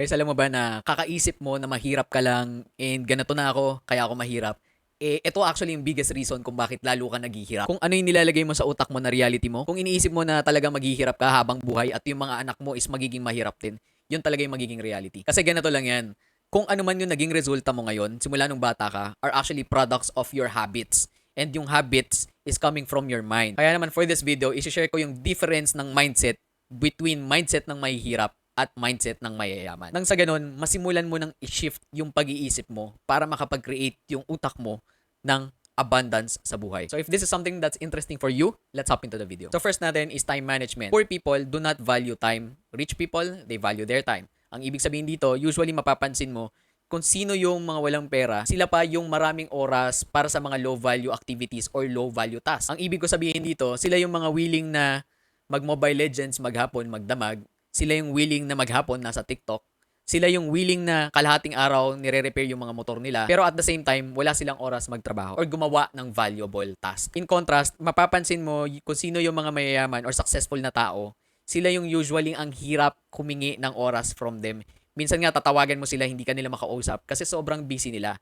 Guys, alam mo ba na kakaisip mo na mahirap ka lang and ganito na ako, kaya ako mahirap. Ito actually yung biggest reason kung bakit lalo ka naghihirap. Kung ano yung nilalagay mo sa utak mo na reality mo, kung iniisip mo na talagang maghihirap ka habang buhay at yung mga anak mo is magiging mahirap din, yun talaga yung magiging reality. Kasi ganito lang yan. Kung ano man yung naging resulta mo ngayon, simula nung bata ka, are actually products of your habits. And yung habits is coming from your mind. Kaya naman for this video, isi-share ko yung difference ng mindset between mindset ng mahihirap at mindset ng mayayaman. Nang sa ganun, masimulan mo nang i-shift yung pag-iisip mo para makapag-create yung utak mo ng abundance sa buhay. So if this is something that's interesting for you, let's hop into the video. So first natin is time management. Poor people do not value time. Rich people, they value their time. Ang ibig sabihin dito, usually mapapansin mo, kung sino yung mga walang pera, sila pa yung maraming oras para sa mga low value activities or low value tasks. Ang ibig ko sabihin dito, sila yung mga willing na mag-Mobile Legends maghapon, magdamag. Sila yung willing na maghapon nasa TikTok. Sila yung willing na kalahating araw nire-repair yung mga motor nila. Pero at the same time, wala silang oras magtrabaho or gumawa ng valuable task. In contrast, mapapansin mo kung sino yung mga mayayaman or successful na tao, sila yung usually ang hirap humingi ng oras from them. Minsan nga tatawagan mo sila, hindi ka nila makausap kasi sobrang busy nila.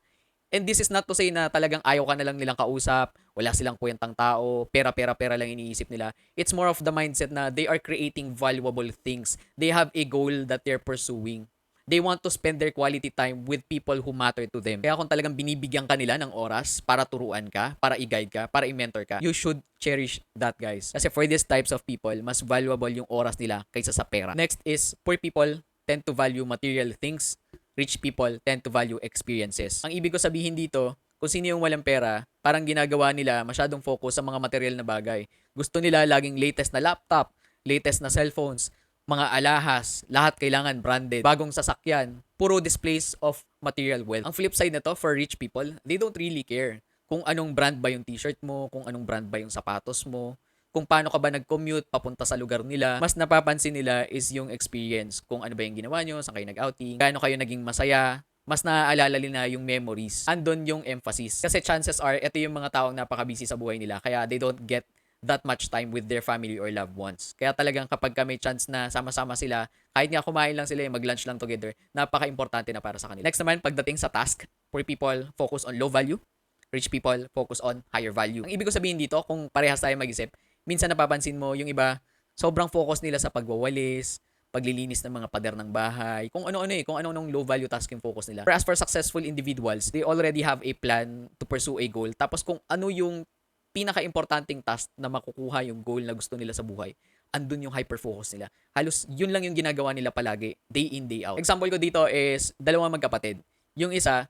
And this is not to say na talagang ayaw ka na lang nilang kausap, wala silang kwentang tao, pera lang iniisip nila. It's more of the mindset na they are creating valuable things. They have a goal that they're pursuing. They want to spend their quality time with people who matter to them. Kaya kung talagang binibigyan ka nila ng oras para turuan ka, para i-guide ka, para i-mentor ka, you should cherish that, guys. Kasi for these types of people, mas valuable yung oras nila kaysa sa pera. Next is, poor people tend to value material things. Rich people tend to value experiences. Ang ibig ko sabihin dito, kung sino yung walang pera, parang ginagawa nila masyadong focus sa mga material na bagay. Gusto nila laging latest na laptop, latest na cellphones, mga alahas, lahat kailangan branded, bagong sasakyan, puro displays of material wealth. Ang flip side na to for rich people, they don't really care kung anong brand ba yung t-shirt mo, kung anong brand ba yung sapatos mo, kung paano ka ba nag-commute papunta sa lugar nila. Mas napapansin nila is yung experience. Kung ano ba yung ginawa nyo, saan kayo nag-outing, gaano kayo naging masaya, mas naaalala nila yung memories. Andon yung emphasis. Kasi chances are, ito yung mga taong napaka-busy sa buhay nila. Kaya they don't get that much time with their family or loved ones. Kaya talagang kapag may chance na sama-sama sila, kahit nga kumain lang sila, mag-lunch lang together, napaka-importante na para sa kanila. Next naman, pagdating sa task, poor people focus on low value, rich people focus on higher value. Ang ibig ko sabihin dito, kung parehas tayo mag-isip, minsan napapansin mo yung iba, sobrang focus nila sa pagwawalis, paglilinis ng mga pader ng bahay, kung ano-ano kung ano-anong low value task yung focus nila. Whereas for successful individuals, they already have a plan to pursue a goal. Tapos kung ano yung pinaka-importanting task na makukuha yung goal na gusto nila sa buhay, andun yung hyper-focus nila. Halos yun lang yung ginagawa nila palagi, day in, day out. Example ko dito is, dalawang magkapatid. Yung isa,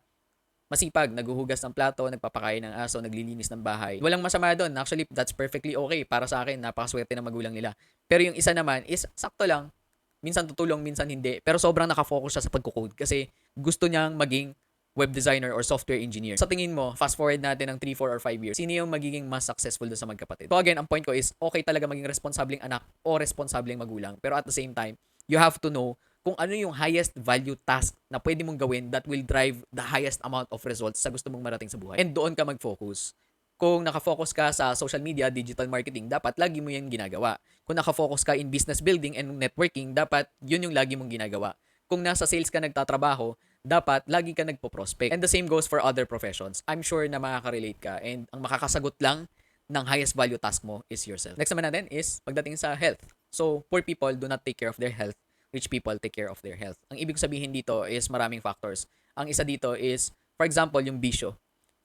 masipag, naghuhugas ng plato, nagpapakain ng aso, naglilinis ng bahay. Walang masama doon. Actually, that's perfectly okay. Para sa akin, napakaswerte ng magulang nila. Pero yung isa naman is sakto lang. Minsan tutulong, minsan hindi. Pero sobrang nakafocus siya sa pagkukode kasi gusto niyang maging web designer or software engineer. Sa tingin mo, fast forward natin ng 3, 4, or 5 years, sino yung magiging mas successful doon sa magkapatid? So again, ang point ko is, okay talaga maging responsabling anak o responsabling magulang. Pero at the same time, you have to know kung ano yung highest value task na pwede mong gawin that will drive the highest amount of results sa gusto mong marating sa buhay. And doon ka mag-focus. Kung nakafocus ka sa social media, digital marketing, dapat lagi mo yan ginagawa. Kung nakafocus ka in business building and networking, dapat yun yung lagi mong ginagawa. Kung nasa sales ka nagtatrabaho, dapat lagi ka nagpo-prospect. And the same goes for other professions. I'm sure na makaka-relate ka and ang makakasagot lang ng highest value task mo is yourself. Next naman natin is pagdating sa health. So, poor people do not take care of their health. Rich people take care of their health. Ang ibig sabihin dito is maraming factors. Ang isa dito is, for example, yung bisyo.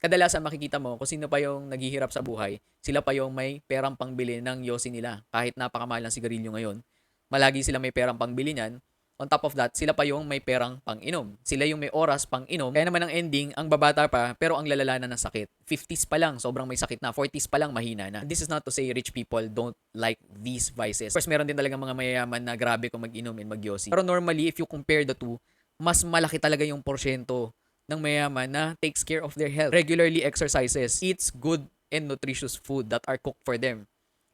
Kadalasan makikita mo kung sino pa yung naghihirap sa buhay, sila pa yung may perang pangbili ng yosi nila. Kahit napakamahal ng sigarilyo ngayon, malagi sila may perang pangbili niyan. On top of that, sila pa yung may perang pang-inom. Sila yung may oras pang-inom. Kaya naman ang ending, ang babata pa, pero ang lalala na ng sakit. 50s pa lang, sobrang may sakit na. 40s pa lang, mahina na. This is not to say rich people don't like these vices. Of course, meron din talaga mga mayayaman na grabe kung mag-inom and mag-yosi. Pero normally, if you compare the two, mas malaki talaga yung porsyento ng mayayaman na takes care of their health. Regularly exercises, eats good and nutritious food that are cooked for them.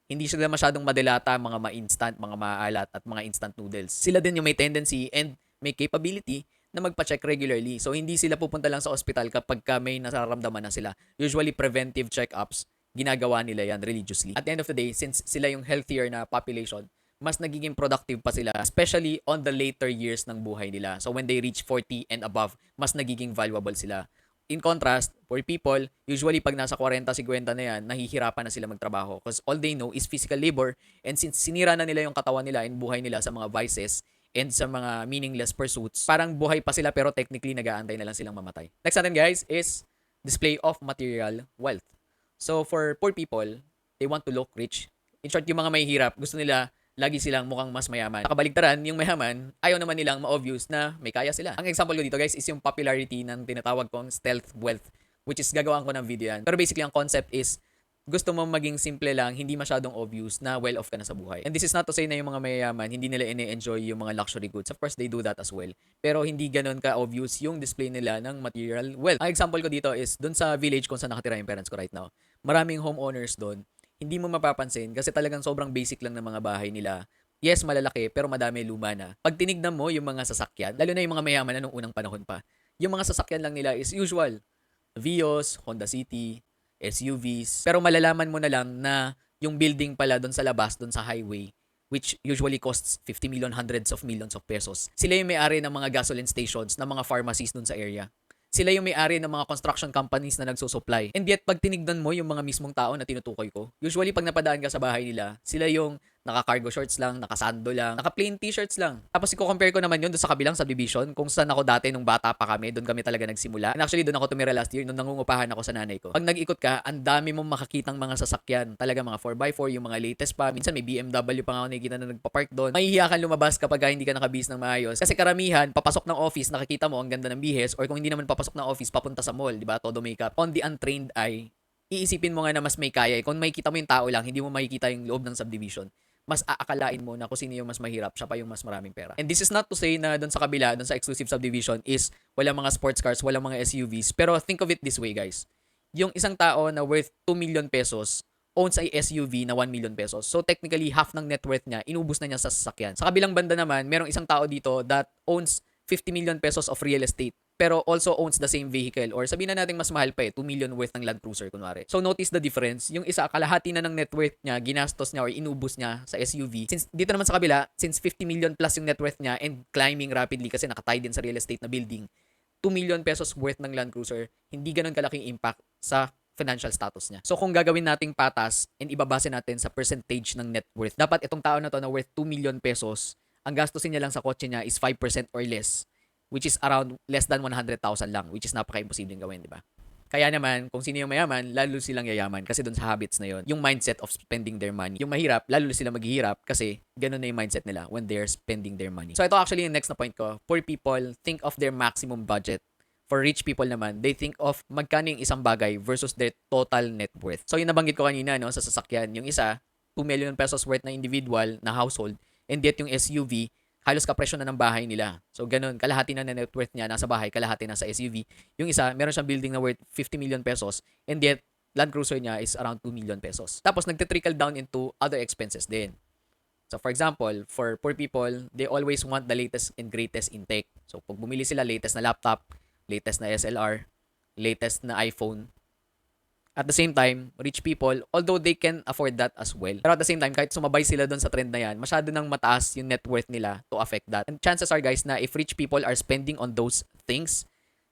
Hindi sila masyadong madelata, mga ma-instant, mga maalat at mga instant noodles. Sila din yung may tendency and may capability na magpa-check regularly. So, hindi sila pupunta lang sa ospital kapag may nararamdaman na sila. Usually, preventive check-ups, ginagawa nila yan religiously. At the end of the day, since sila yung healthier na population, mas nagiging productive pa sila, especially on the later years ng buhay nila. So when they reach 40 and above, mas nagiging valuable sila. In contrast, poor people, usually pag nasa 40-50 na yan, nahihirapan na sila magtrabaho because all they know is physical labor, and since sinira na nila yung katawan nila and buhay nila sa mga vices and sa mga meaningless pursuits, parang buhay pa sila pero technically nag-aantay na lang silang mamatay. Next natin guys is display of material wealth. So for poor people, they want to look rich. In short, yung mga mahihirap, gusto nila lagi silang mukhang mas mayaman. Nakabaligtaran, yung mayaman, ayaw naman nilang ma-obvious na may kaya sila. Ang example ko dito guys is yung popularity ng tinatawag kong stealth wealth, which is gagawin ko ng video yan. Pero basically, ang concept is gusto mo maging simple lang, hindi masyadong obvious na well off ka na sa buhay. And this is not to say na yung mga mayayaman, hindi nila ine-enjoy yung mga luxury goods. Of course, they do that as well. Pero hindi ganun ka-obvious yung display nila ng material wealth. Ang example ko dito is dun sa village kung saan nakatira yung parents ko right now. Maraming homeowners doon. Hindi mo mapapansin kasi talagang sobrang basic lang ng mga bahay nila. Yes, malalaki pero madami luma na. Pag tinignan mo yung mga sasakyan, lalo na yung mga mayaman na nung unang panahon pa, yung mga sasakyan lang nila is usual. Vios, Honda City, SUVs. Pero malalaman mo na lang na yung building pala doon sa labas, doon sa highway, which usually costs 50 million, hundreds of millions of pesos. Sila yung may-ari ng mga gasoline stations, ng mga pharmacies doon sa area. Sila yung may-ari ng mga construction companies na nagsusupply. And yet, pag tinignan mo yung mga mismong tao na tinutukoy ko, usually pag napadaan ka sa bahay nila, sila yung naka-cargo shorts lang, naka-sando lang, naka-plain t-shirts lang. Tapos i-compare ko naman yun doon sa kabilang subdivision, kung saan ako dati nung bata pa kami, doon kami talaga nagsimula. And actually, doon ako tumira last year, nung nangungupahan ako sa nanay ko. Pag nag-ikot ka, ang dami mong makakitang mga sasakyan. Talaga mga 4x4, yung mga latest pa. Minsan may BMW pa nga ako nakikita na nagpa-park doon. Mahihiya kang lumabas kapag hindi ka nakabihis ng maayos. Kasi karamihan, papasok ng office, nakikita mo ang ganda ng bihis, or kung hindi naman papasok ng office, papunta sa mall, di ba? Todo makeup. On the untrained eye, iisipin mo nga na mas may kaya. Kung makikita mo yung tao lang, hindi mo makikita yung loob ng subdivision, mas aakalain mo na kung sino yung mas mahirap, siya pa yung mas maraming pera. And this is not to say na doon sa kabila, doon sa exclusive subdivision is walang mga sports cars, walang mga SUVs. Pero think of it this way, guys. Yung isang tao na worth 2 million pesos owns ay SUV na 1 million pesos. So technically, half ng net worth niya, inubos na niya sa sasakyan. Sa kabilang banda naman, merong isang tao dito that owns 50 million pesos of real estate, pero also owns the same vehicle, or sabihin na natin mas mahal pa 2 million worth ng Land Cruiser kunwari. So notice the difference. Yung isa, kalahati na ng net worth niya, ginastos niya or inubos niya sa SUV. Since dito naman sa kabila, since 50 million plus yung net worth niya and climbing rapidly kasi nakatay din sa real estate na building, 2 million pesos worth ng Land Cruiser, hindi ganun kalaking impact sa financial status niya. So kung gagawin nating patas and ibabase natin sa percentage ng net worth, dapat itong tao na to na worth 2 million pesos, ang gastusin niya lang sa kotse niya is 5% or less, which is around less than 100,000 lang, which is napaka-imposibleng gawin, di ba? Kaya naman, kung sino yung mayaman, lalo silang yayaman kasi doon sa habits na yon, yung mindset of spending their money. Yung mahirap, lalo sila maghihirap kasi ganun na yung mindset nila when they're spending their money. So ito actually yung next na point ko. Poor people think of their maximum budget. For rich people naman, they think of magkano yung isang bagay versus their total net worth. So yung nabanggit ko kanina, no, sa sasakyan, yung isa, 2 million pesos worth na individual na household, and yet yung SUV, halos kapresyo na ng bahay nila. So, ganun. Kalahati na net worth niya nasa bahay, kalahati na sa SUV. Yung isa, meron siyang building na worth 50 million pesos, and yet, Land Cruiser niya is around 2 million pesos. Tapos, nagtitrickle down into other expenses din. So, for example, for poor people, they always want the latest and greatest intake. So, pag bumili sila, latest na laptop, latest na SLR, latest na iPhone. At the same time, rich people, although they can afford that as well, pero at the same time, kahit sumabay sila doon sa trend na yan, masyado nang mataas yung net worth nila to affect that. And chances are, guys, na if rich people are spending on those things,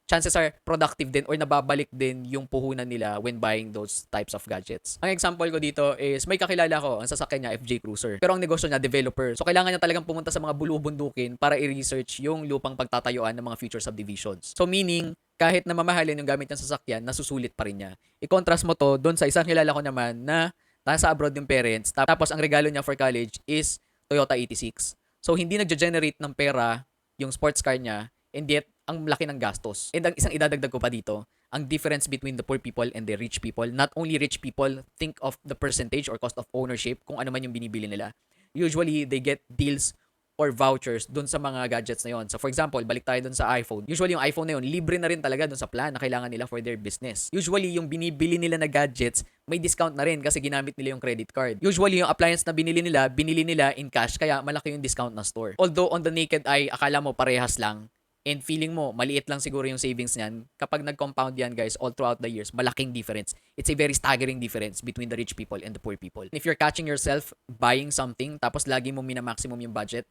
chances are productive din or nababalik din yung puhunan nila when buying those types of gadgets. Ang example ko dito is may kakilala ko, ang sasakyan niya FJ Cruiser. Pero ang negosyo niya, developer. So kailangan niya talagang pumunta sa mga bulubundukin para i-research yung lupang pagtatayuan ng mga future subdivisions. So meaning, kahit na mamahalin yung gamit niyang sasakyan, nasusulit pa rin niya. I-contrast mo to doon sa isang kilala ko naman na nasa abroad yung parents, tapos ang regalo niya for college is Toyota 86. So hindi nagge-generate ng pera yung sports car niya, and yet ang laki ng gastos. And ang isang idadagdag ko pa dito, ang difference between the poor people and the rich people. Not only rich people think of the percentage or cost of ownership kung ano man yung binibili nila. Usually, they get deals or vouchers dun sa mga gadgets na yon. So for example, balik tayo dun sa iPhone. Usually yung iPhone na yon, libre na rin talaga dun sa plan na kailangan nila for their business. Usually yung binibili nila na gadgets, may discount na rin kasi ginamit nila yung credit card. Usually yung appliance na binili nila in cash, kaya malaki yung discount na store. Although on the naked eye, akala mo parehas lang, and feeling mo, maliit lang siguro yung savings niyan, kapag nag-compound yan guys, all throughout the years, malaking difference. It's a very staggering difference between the rich people and the poor people. If you're catching yourself buying something, tapos lagi mo minamaximum yung budget,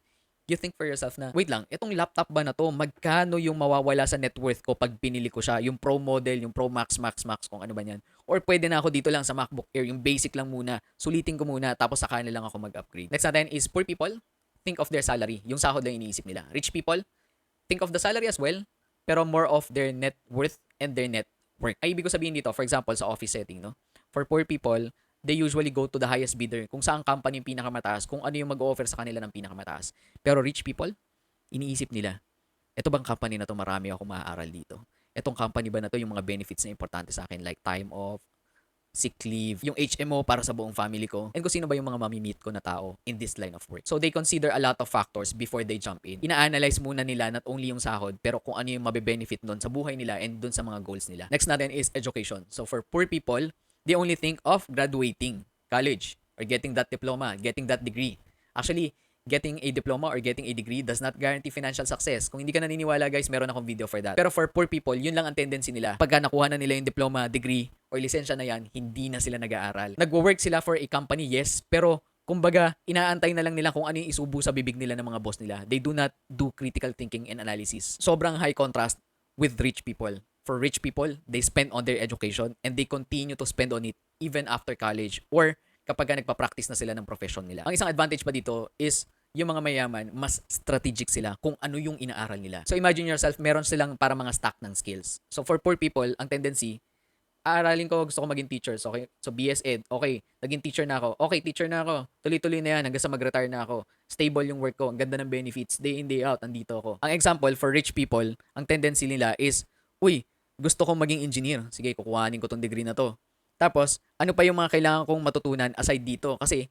you think for yourself na, wait lang, itong laptop ba na to, magkano yung mawawala sa net worth ko pag pinili ko siya? Yung Pro model, yung Pro Max, Max, Max, kung ano ba yan. Or pwede na ako dito lang sa MacBook Air, yung basic lang muna, sulitin ko muna, tapos saka na lang ako mag-upgrade. Next natin is poor people, think of their salary. Yung sahod lang iniisip nila. Rich people, think of the salary as well, pero more of their net worth and their net work. Ay, ibig ko sabihin dito, for example, sa office setting, no? For poor people, they usually go to the highest bidder kung saan company yung pinakamataas, kung ano yung mag-offer sa kanila ng pinakamataas. Pero rich people, iniisip nila, eto bang company na to marami ako maaaral dito? Etong company ba na to yung mga benefits na importante sa akin like time off, sick leave, yung HMO para sa buong family ko, and kung sino ba yung mga mamimit ko na tao in this line of work. So they consider a lot of factors before they jump in. Ina-analyze muna nila not only yung sahod, pero kung ano yung mabe-benefit doon sa buhay nila and doon sa mga goals nila. Next natin is education. So for poor people, they only think of graduating college or getting that diploma, getting that degree. Actually, getting a diploma or getting a degree does not guarantee financial success. Kung hindi ka naniniwala guys, meron akong video for that. Pero for poor people, yun lang ang tendency nila. Pagka nakuha na nila yung diploma, degree, or lisensya na yan, hindi na sila nag-aaral. Nagwo-work sila for a company, yes, pero kumbaga, inaantay na lang nila kung ano yung isubo sa bibig nila ng mga boss nila. They do not do critical thinking and analysis. Sobrang high contrast with rich people. For rich people, they spend on their education and they continue to spend on it even after college or kapag nagpa-practice na sila ng profession nila. Ang isang advantage pa dito is yung mga mayaman, mas strategic sila kung ano yung inaaral nila. So imagine yourself, meron silang para mga stack ng skills. So for poor people, ang tendency, aaralin ko, gusto ko maging teacher. So, okay, so BS Ed, okay, naging teacher na ako. Okay, teacher na ako. Tuloy-tuloy na yan hanggang sa mag-retire na ako. Stable yung work ko, ang ganda ng benefits, day in, day out, andito ako. Ang example, for rich people, ang tendency nila is, uy, gusto kong maging engineer. Sige, kukuhanin ko tong degree na to. Tapos, ano pa yung mga kailangan kong matutunan aside dito? Kasi,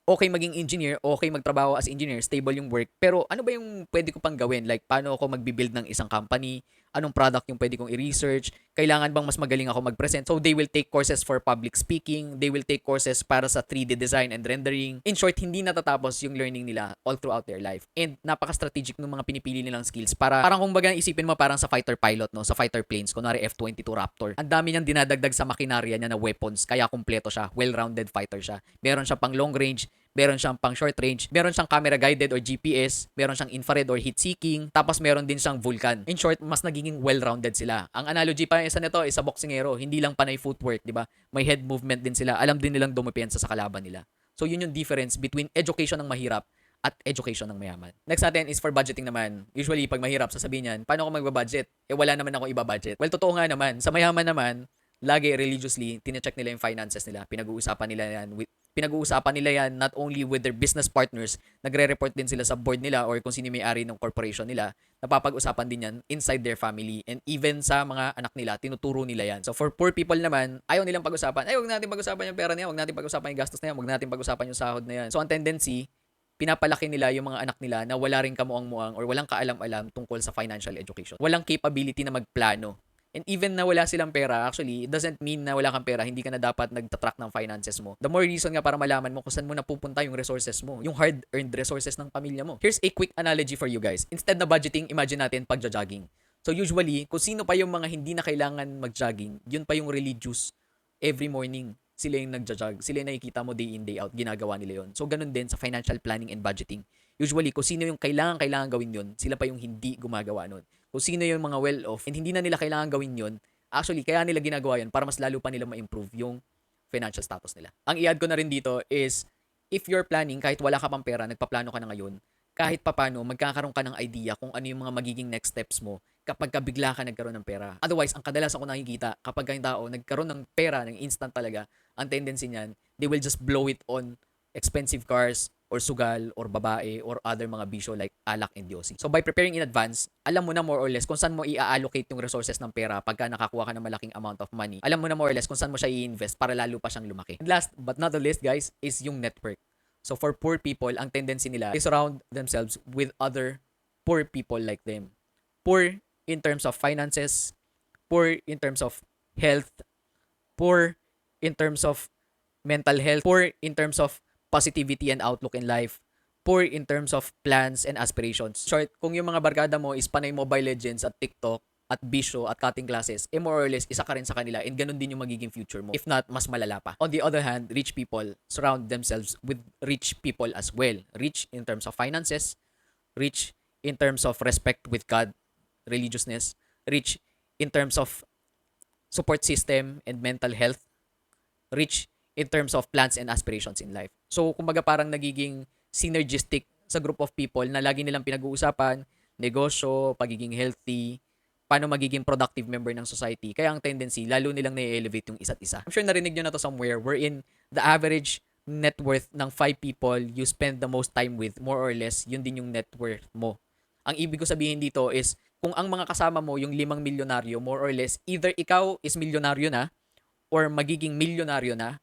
okay maging engineer, okay magtrabaho as engineer, stable yung work, pero ano ba yung pwede ko pang gawin? Like, paano ako magbibuild ng isang company? Anong product yung pwede kong i-research? Kailangan bang mas magaling ako mag-present? So, they will take courses for public speaking. They will take courses para sa 3D design and rendering. In short, hindi natatapos yung learning nila all throughout their life. And napaka-strategic ng mga pinipili nilang skills para, parang kumbaga isipin mo parang sa fighter pilot, no? Sa fighter planes, kunwari F-22 Raptor. Ang dami niyang dinadagdag sa makinarya niya na weapons, kaya kumpleto siya. Well-rounded fighter siya. Meron siya pang long range, meron siyang pang short range, meron siyang camera guided or GPS, meron siyang infrared or heat seeking, tapos meron din siyang Vulcan. In short, mas nagiging well-rounded sila. Ang analogy pa isa nito is sa boxingero, hindi lang panay footwork, di ba? May head movement din sila. Alam din nilang dumepensa sa kalaban nila. So yun yung difference between education ng mahirap at education ng mayaman. Next natin is for budgeting naman. Usually, pag mahirap, sasabihin niyan, paano ako magbabudget? Wala naman ako iba-budget. Well, totoo nga naman. Sa mayaman naman, lagi religiously, tinecheck nila yung finances nila. Pinag-uusapan nila yan not only with their business partners, nagre-report din sila sa board nila or kung sino may-ari ng corporation nila, napapag-usapan din yan inside their family and even sa mga anak nila, tinuturo nila yan. So for poor people naman, ayaw nilang pag-usapan, huwag natin pag-usapan yung pera niya, huwag natin pag-usapan yung gastos na yan, huwag natin pag-usapan yung sahod na yan. So ang tendency, pinapalaki nila yung mga anak nila na wala rin kamuang-muang or walang kaalam-alam tungkol sa financial education. Walang capability na magplano. And even na wala silang pera, actually, it doesn't mean na wala kang pera, hindi ka na dapat nagtatrack ng finances mo. The more reason nga para malaman mo kung saan mo napupunta yung resources mo, yung hard-earned resources ng pamilya mo. Here's a quick analogy for you guys. Instead na budgeting, imagine natin pagja-jogging. So usually, kung sino pa yung mga hindi na kailangan mag-jogging, yun pa yung religious every morning. Sila yung nagja-jog. Sila yung nakikita mo day in, day out. Ginagawa nila yun. So ganun din sa financial planning and budgeting. Usually, kung sino yung kailangan gawin yun, sila pa yung hindi gumagawa nun. Kung sino yung mga well-off and hindi na nila kailangan gawin yun, actually, kaya nila ginagawa yun para mas lalo pa nila ma-improve yung financial status nila. Ang i-add ko na rin dito is, if you're planning, kahit wala ka pang pera, nagpaplano ka na ngayon, kahit papano, magkakaroon ka ng idea kung ano yung mga magiging next steps mo kapag ka bigla ka nagkaroon ng pera. Otherwise, ang kadalasan ko nakikita, kapag yung tao nagkaroon ng pera, ng instant talaga, ang tendency niyan, they will just blow it on expensive cars, or sugal, or babae, or other mga bisyo like alak and yosi. So by preparing in advance, alam mo na more or less kung saan mo i-allocate yung resources ng pera pagka nakakuha ka ng malaking amount of money. Alam mo na more or less kung saan mo siya i-invest para lalo pa siyang lumaki. And last but not the least guys, is yung network. So for poor people, ang tendency nila is surround themselves with other poor people like them. Poor in terms of finances, poor in terms of health, poor in terms of mental health, poor in terms of positivity and outlook in life, poor in terms of plans and aspirations. Short, kung yung mga barkada mo is panay Mobile Legends at TikTok, at bisyo at cutting classes, more or less, isa ka rin sa kanila and ganun din yung magiging future mo. If not, mas malala pa. On the other hand, rich people surround themselves with rich people as well. Rich in terms of finances, rich in terms of respect with God, religiousness, rich in terms of support system and mental health, rich in terms of plans and aspirations in life. So, kumbaga parang nagiging synergistic sa group of people na lagi nilang pinag-uusapan, negosyo, pagiging healthy, paano magiging productive member ng society. Kaya ang tendency, lalo nilang na-elevate yung isa't isa. I'm sure narinig nyo na to somewhere wherein the average net worth ng 5 people you spend the most time with, more or less, yun din yung net worth mo. Ang ibig ko sabihin dito is, kung ang mga kasama mo yung 5 milyonaryo, more or less, either ikaw is milyonaryo na, or magiging milyonaryo na,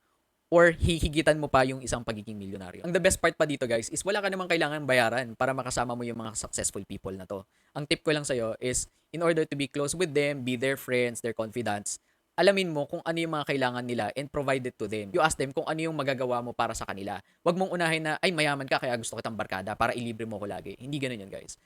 or hihigitan mo pa yung isang pagiging milyonaryo. Ang the best part pa dito guys is wala ka namang kailangan bayaran para makasama mo yung mga successful people na to. Ang tip ko lang sa'yo is in order to be close with them, be their friends, their confidants, alamin mo kung ano yung mga kailangan nila and provide it to them. You ask them kung ano yung magagawa mo para sa kanila. Huwag mong unahin na, ay mayaman ka kaya gusto kitang barkada para ilibre mo ko lagi. Hindi ganun yun guys.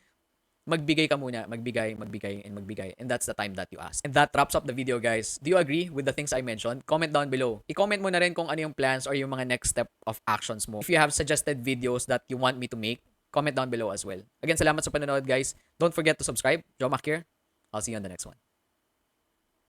Magbigay ka muna, magbigay, and magbigay. And that's the time that you ask. And that wraps up the video, guys. Do you agree with the things I mentioned? Comment down below. I-comment mo na rin kung ano yung plans or yung mga next step of actions mo. If you have suggested videos that you want me to make, comment down below as well. Again, salamat sa panonood, guys. Don't forget to subscribe. Joe Mac here. I'll see you on the next one.